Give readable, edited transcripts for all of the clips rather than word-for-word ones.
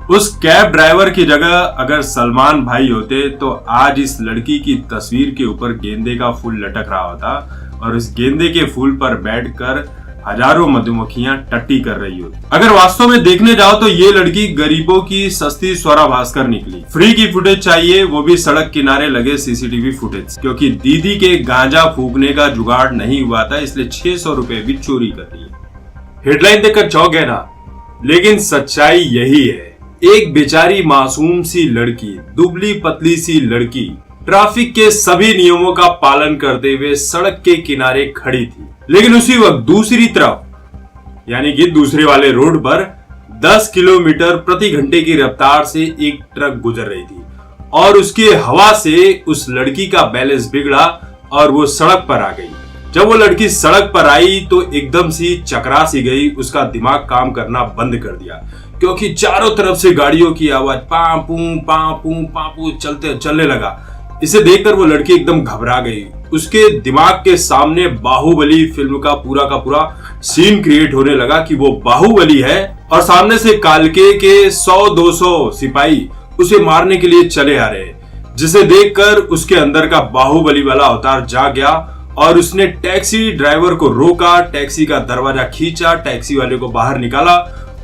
उस cab driver की जगह अगर सलमान भाई होते तो आज इस लड़की की तस्वीर के ऊपर गेंदे का फूल लटक रहा होता और इस गेंदे के फूल पर बैठकर हजारों मधुमक्खियां टट्टी कर रही होती। अगर वास्तव में देखने जाओ तो ये लड़की गरीबों की सस्ती स्वरा भास्कर निकली। फ्री की फुटेज चाहिए, वो भी सड़क किनारे लगे सीसीटीवी फुटेज, क्योंकि दीदी के गांजा फूकने का जुगाड़ नहीं हुआ था, इसलिए 600 रुपए भी चोरी कर दी। हेडलाइन देखकर चौंक गए ना, लेकिन सच्चाई यही है। एक बेचारी मासूम सी लड़की, दुबली पतली सी लड़की ट्रैफिक के सभी नियमों का पालन करते हुए सड़क के किनारे खड़ी थी, लेकिन उसी वक्त दूसरी तरफ यानी कि दूसरे वाले रोड पर 10 किलोमीटर प्रति घंटे की रफ्तार से एक ट्रक गुजर रही थी और उसके हवा से उस लड़की का बैलेंस बिगड़ा और वो सड़क पर आ गई। जब वो लड़की सड़क पर आई तो एकदम सी चकरा सी गई, उसका दिमाग काम करना बंद कर दिया, क्योंकि चारों तरफ से गाड़ियों की आवाज पापू चलने लगा। इसे देखकर वो लड़की एकदम घबरा गई। उसके दिमाग के सामने बाहुबली फिल्म का पूरा सीन क्रिएट होने लगा कि वो बाहुबली है और सामने से कालके के 100-200 सिपाही उसे मारने के लिए चले आ रहे हैं, जिसे देखकर उसके अंदर का बाहुबली वाला अवतार जाग गया और उसने टैक्सी ड्राइवर को रोका, टैक्सी का दरवाजा खींचा, टैक्सी वाले को बाहर निकाला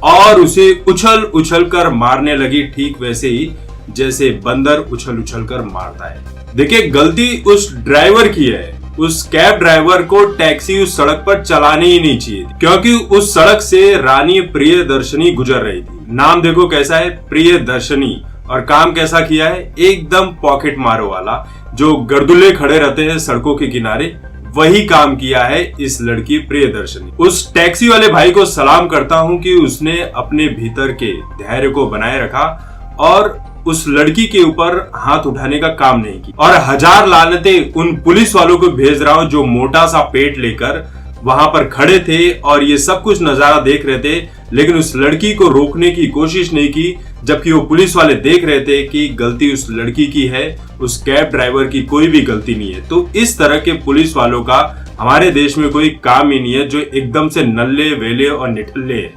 और उसे उछल कर मारने लगी, ठीक वैसे ही जैसे बंदर उछल कर मारता है। देखिए, गलती उस ड्राइवर की है। उस कैब ड्राइवर को टैक्सी उस सड़क पर चलानी ही नहीं चाहिए, क्योंकि उस सड़क से रानी प्रियदर्शनी गुजर रही थी। नाम देखो कैसा है, प्रियदर्शनी, और काम कैसा किया है, एकदम पॉकेट मारो वाला। जो गर्दुल्ले खड़े रहते हैं सड़कों के किनारे, वही काम किया है इस लड़की प्रियदर्शनी। उस टैक्सी वाले भाई को सलाम करता हूं कि उसने अपने भीतर के धैर्य को बनाए रखा और उस लड़की के ऊपर हाथ उठाने का काम नहीं किया। और हजार लानतें उन पुलिस वालों को भेज रहा हूं जो मोटा सा पेट लेकर वहां पर खड़े थे और ये सब कुछ नजारा देख रहे थे, लेकिन उस लड़की को रोकने की कोशिश नहीं की, जबकि वो पुलिस वाले देख रहे थे कि गलती उस लड़की की है, उस कैब ड्राइवर की कोई भी गलती नहीं है। तो इस तरह के पुलिस वालों का हमारे देश में कोई काम ही नहीं है, जो एकदम से नल्ले वेले और निठल्ले है।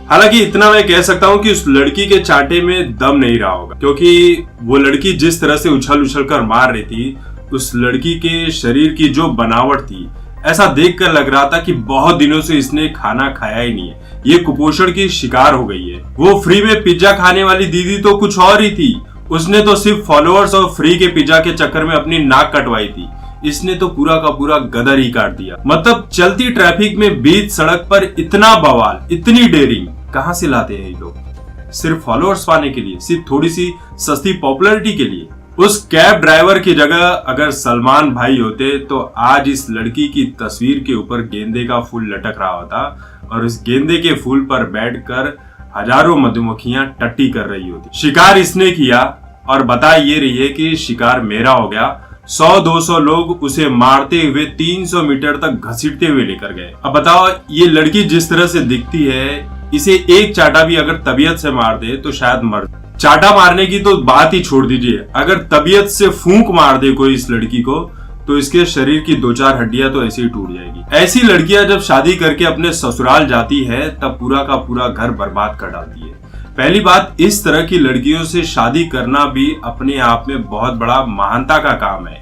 हालांकि इतना मैं कह सकता हूं कि उस लड़की के चाटे में दम नहीं रहा होगा, क्योंकि वो लड़की जिस तरह से उछल कर मार रही थी, उस लड़की के शरीर की जो बनावट थी, ऐसा देखकर लग रहा था कि बहुत दिनों से इसने खाना खाया ही नहीं है, ये कुपोषण की शिकार हो गई है। वो फ्री में पिज्जा खाने वाली दीदी तो कुछ और ही थी, उसने तो सिर्फ फॉलोअर्स और फ्री के पिज्जा के चक्कर में अपनी नाक कटवाई थी। इसने तो पूरा का पूरा गदर ही काट दिया। मतलब चलती ट्रैफिक में बीच सड़क पर इतना बवाल, इतनी डेयरिंग कहां से लाते हैं ये लोग? सिर्फ फॉलोअर्स पाने के लिए, सिर्फ थोड़ी सी सस्ती पॉपुलैरिटी के लिए। उस कैब ड्राइवर की जगह अगर सलमान भाई होते तो आज इस लड़की की तस्वीर के ऊपर गेंदे का फूल लटक रहा होता और इस गेंदे के फूल पर बैठकर हजारों मधुमक्खियां टट्टी कर रही होती। शिकार इसने किया और बता ये रही है कि शिकार मेरा हो गया। 100-200 लोग उसे मारते हुए 300 मीटर तक घसीटते हुए लेकर गए। अब बताओ, ये लड़की जिस तरह से दिखती है, इसे एक चाटा भी अगर तबीयत से मार दे तो शायद मर। चाटा मारने की तो बात ही छोड़ दीजिए, अगर तबीयत से फूंक मार दे कोई इस लड़की को तो इसके शरीर की 2-4 हड्डियां तो ऐसे ही टूट जाएगी। ऐसी लड़कियां जब शादी करके अपने ससुराल जाती है तब पूरा का पूरा घर बर्बाद कर डालती है। पहली बात, इस तरह की लड़कियों से शादी करना भी अपने आप में बहुत बड़ा महानता का काम है।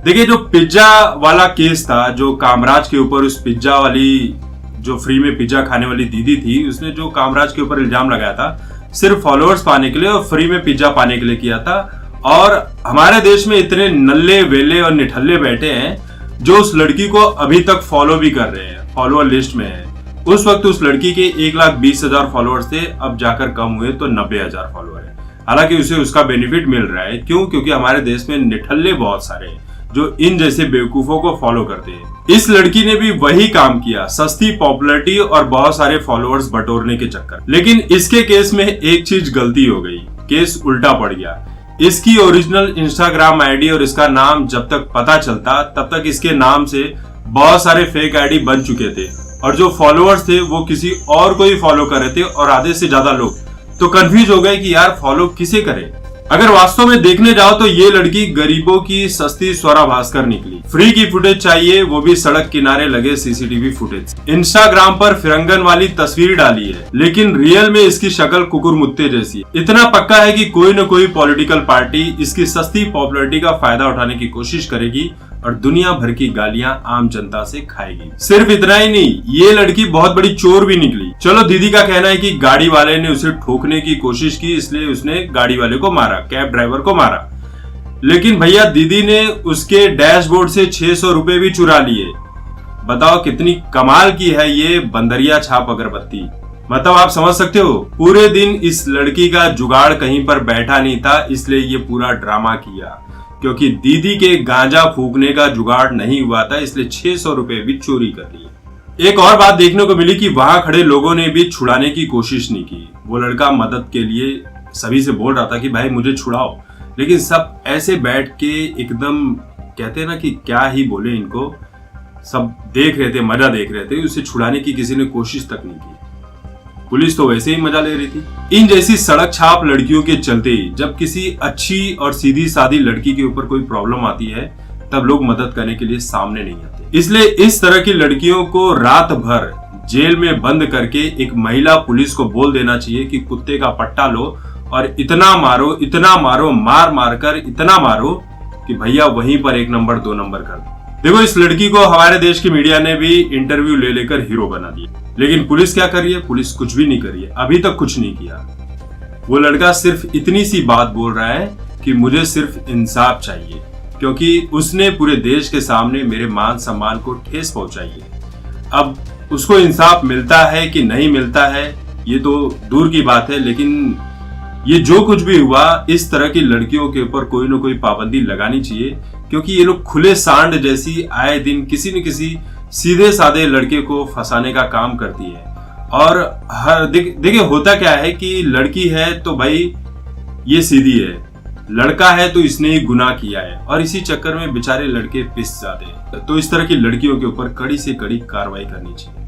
देखिए, जो पिज्जा वाला केस था, जो कामराज के ऊपर उस पिज्जा वाली जो फ्री में पिज्जा खाने वाली दीदी थी, उसने जो कामराज के ऊपर इल्जाम लगाया था सिर्फ फॉलोअर्स पाने के लिए और फ्री में पिज्जा पाने के लिए किया था। और हमारे देश में इतने नल्ले वेले और निठल्ले बैठे हैं जो उस लड़की को अभी तक फॉलो भी कर रहे हैं, फॉलोअर लिस्ट में है। उस वक्त उस लड़की के 1,20,000 फॉलोअर्स थे, अब जाकर कम हुए तो 90,000 फॉलोअर है। हालांकि उसे उसका बेनिफिट मिल रहा है। क्यों? क्योंकि हमारे देश में निठल्ले बहुत सारे हैं जो इन जैसे बेवकूफों को फॉलो करते हैं। इस लड़की ने भी वही काम किया, सस्ती पॉपुलैरिटी और बहुत सारे फॉलोअर्स बटोरने के चक्कर। लेकिन इसके केस में एक चीज गलती हो गई, केस उल्टा पड़ गया। इसकी ओरिजिनल इंस्टाग्राम आईडी और इसका नाम जब तक पता चलता तब तक इसके नाम से बहुत सारे फेक आईडी बन चुके थे और जो फॉलोअर्स थे वो किसी और को ही फॉलो कर रहे थे और आधे से ज्यादा लोग तो कंफ्यूज हो गए कि यार फॉलो किसे करें। अगर वास्तव में देखने जाओ तो ये लड़की गरीबों की सस्ती स्वरा भास्कर निकली। फ्री की फुटेज चाहिए, वो भी सड़क किनारे लगे सीसीटीवी फुटेज। इंस्टाग्राम पर फिरंगन वाली तस्वीर डाली है, लेकिन रियल में इसकी शक्ल कुकुर मुत्ते जैसी है। इतना पक्का है कि कोई न कोई पॉलिटिकल पार्टी इसकी सस्ती पॉपुलैरिटी का फायदा उठाने की कोशिश करेगी और दुनिया भर की गालियां आम जनता से खाएगी। सिर्फ इतना ही नहीं, ये लड़की बहुत बड़ी चोर भी निकली। चलो, दीदी का कहना है कि गाड़ी वाले ने उसे ठोकने की कोशिश की, इसलिए उसने गाड़ी वाले को मारा, कैब ड्राइवर को मारा। लेकिन भैया, दीदी ने उसके डैशबोर्ड से 600 रुपए भी चुरा लिए। बताओ कितनी कमाल की है ये बंदरिया छाप अगरबत्ती। मतलब आप समझ सकते हो, पूरे दिन इस लड़की का जुगाड़ कहीं पर बैठा नहीं था, इसलिए ये पूरा ड्रामा किया। क्योंकि दीदी के गांजा फूकने का जुगाड़ नहीं हुआ था, इसलिए 600 रुपए भी चोरी कर लिए। एक और बात देखने को मिली कि वहां खड़े लोगों ने भी छुड़ाने की कोशिश नहीं की। वो लड़का मदद के लिए सभी से बोल रहा था कि भाई मुझे छुड़ाओ, लेकिन सब ऐसे बैठ के एकदम कहते हैं ना कि क्या ही बोले इनको, सब देख रहे थे, मजा देख रहे थे। उसे छुड़ाने की किसी ने कोशिश तक नहीं की। पुलिस तो वैसे ही मजा ले रही थी। इन जैसी सड़क छाप लड़कियों के चलते जब किसी अच्छी और सीधी सादी लड़की के ऊपर कोई प्रॉब्लम आती है, तब लोग मदद करने के लिए सामने नहीं आते। इसलिए इस तरह की लड़कियों को रात भर जेल में बंद करके एक महिला पुलिस को बोल देना चाहिए कि कुत्ते का पट्टा लो और इतना मारो, मार मार कर इतना मारो कि भैया वहीं पर 1 नंबर 2 नंबर कर दो। देखो, इस लड़की को हमारे देश की मीडिया ने भी इंटरव्यू ले लेकर हीरो बना दिया, लेकिन पुलिस क्या कर रही है? पुलिस कुछ भी नहीं कर रही है, अभी तक कुछ नहीं किया। वो लड़का सिर्फ इतनी सी बात बोल रहा है कि मुझे सिर्फ इंसाफ चाहिए, क्योंकि उसने पूरे देश के सामने मेरे मान सम्मान को ठेस पहुंचाई है। अब उसको इंसाफ मिलता है कि नहीं मिलता है, ये तो दूर की बात है, लेकिन ये जो कुछ भी हुआ, इस तरह की लड़कियों के ऊपर कोई ना कोई पाबंदी लगानी चाहिए, क्योंकि ये लोग खुले सांड जैसी आए दिन किसी न किसी सीधे साधे लड़के को फंसाने का काम करती है। और हर देखिए होता क्या है कि लड़की है तो भाई ये सीधी है, लड़का है तो इसने ही गुनाह किया है, और इसी चक्कर में बेचारे लड़के पिस जाते हैं। तो इस तरह की लड़कियों के ऊपर कड़ी से कड़ी कार्रवाई करनी चाहिए।